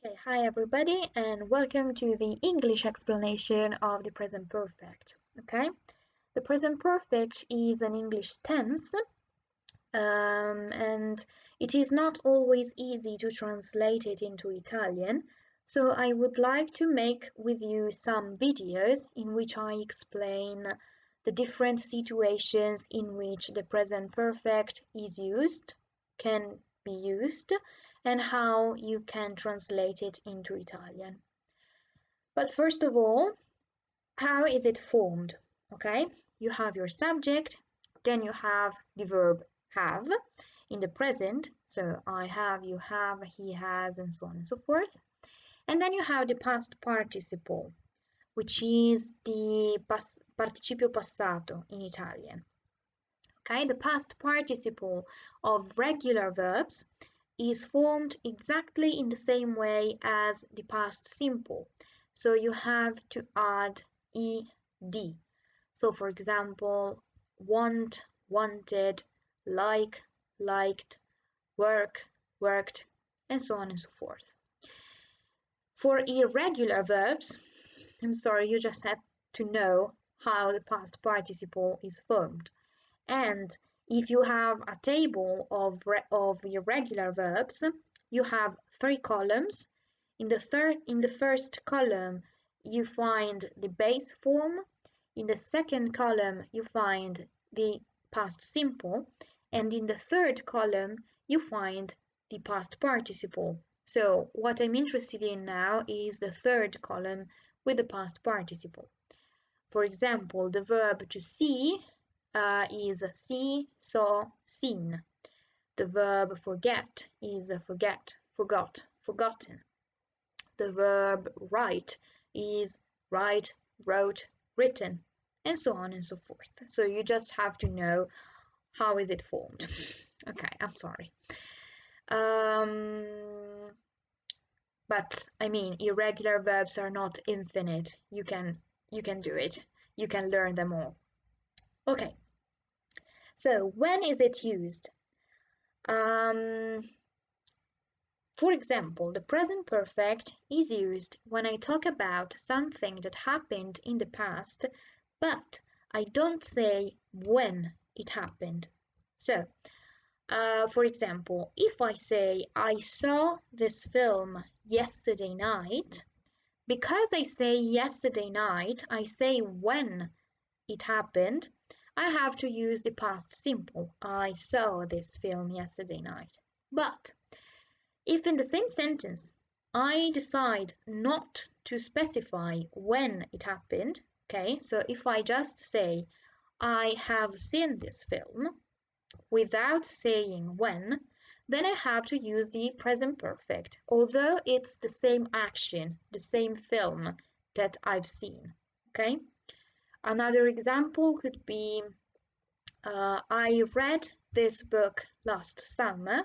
Okay, hi everybody, and welcome to the English explanation of the present perfect. Okay, the present perfect is an English tense, and it is not always easy to translate it into Italian. So I would like to make with you some videos in which I explain the different situations in which the present perfect is used, can be used, and how you can translate it into Italian. But first of all, how is it formed? Okay, you have your subject, then you have the verb have in the present, so I have, you have, he has, and so on and so forth. And then you have the past participle, which is the participio passato in Italian. Okay, the past participle of regular verbs is formed exactly in the same way as the past simple. So you have to add ed. So for example, want, wanted, like, liked, work, worked, and so on and so forth. For irregular verbs, I'm sorry, you just have to know how the past participle is formed. And if you have a table of irregular verbs, you have 3 columns. In the first column, you find the base form. In the second column, you find the past simple. And in the third column, you find the past participle. So what I'm interested in now is the third column with the past participle. For example, the verb to see is see, saw, seen. The verb forget is forget, forgot, forgotten. The verb write is write, wrote, written, and so on and so forth. So you just have to know how is it formed. Okay, I'm sorry. But I mean, irregular verbs are not infinite. You can do it. You can learn them all. Okay. So when is it used? For example, the present perfect is used when I talk about something that happened in the past, but I don't say when it happened. So, for example, if I say I saw this film yesterday night, because I say yesterday night, I say when it happened, I have to use the past simple. I saw this film yesterday night. But if in the same sentence I decide not to specify when it happened, okay, so if I just say I have seen this film without saying when, then I have to use the present perfect, although it's the same action, the same film that I've seen, okay? Another example could be I read this book last summer,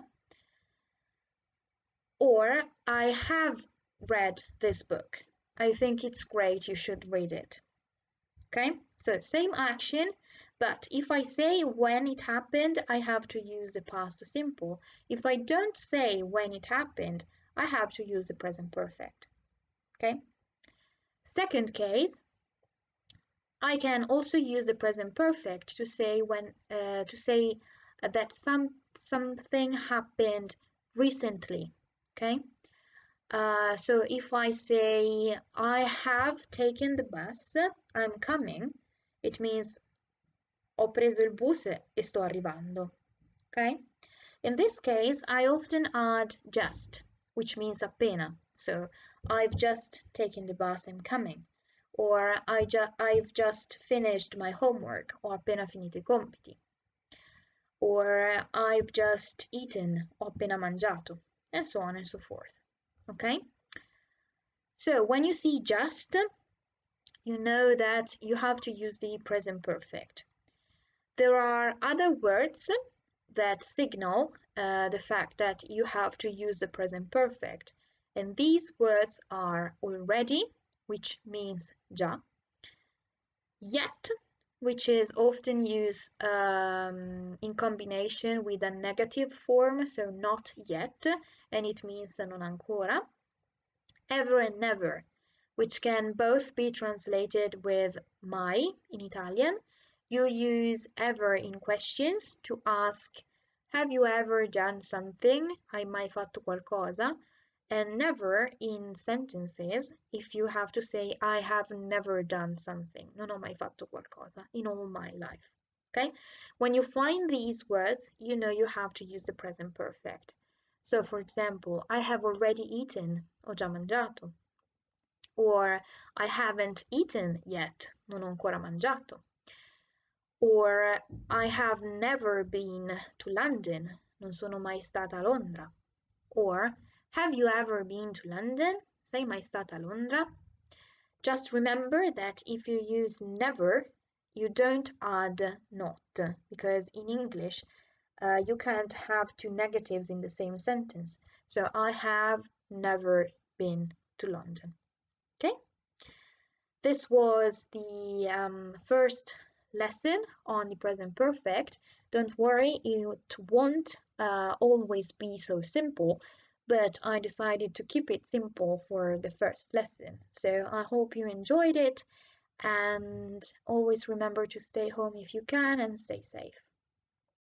or I have read this book. I think it's great, you should read it. Okay, so same action, but if I say when it happened, I have to use the past simple. If I don't say when it happened, I have to use the present perfect. Okay, second case, I can also use the present perfect to say that something happened recently. Okay, so if I say I have taken the bus, I'm coming, it means ho preso il bus e sto arrivando. Okay, in this case, I often add just, which means appena. So I've just taken the bus, I'm coming. Or I've just finished my homework, ho appena finito I compiti. Or I've just eaten, ho appena mangiato, and so on and so forth. Okay? So when you see just, you know that you have to use the present perfect. There are other words that signal the fact that you have to use the present perfect. And these words are already, which means già, yet, which is often used in combination with a negative form, so not yet, and it means non ancora. ever and never, which can both be translated with mai in Italian. You use ever in questions to ask, have you ever done something? Hai mai fatto qualcosa? And never in sentences if you have to say, I have never done something. Non ho mai fatto qualcosa in all my life. Okay? When you find these words, you know you have to use the present perfect. So, for example, I have already eaten, ho già mangiato. Or I haven't eaten yet, non ho ancora mangiato. Or I have never been to London, non sono mai stata a Londra. Or have you ever been to London? Sei mai stata a Londra? Just remember that if you use never, you don't add not, because in English you can't have two negatives in the same sentence. So I have never been to London. Okay? This was the first lesson on the present perfect. Don't worry, it won't always be so simple, but I decided to keep it simple for the first lesson. So I hope you enjoyed it, and always remember to stay home if you can and stay safe.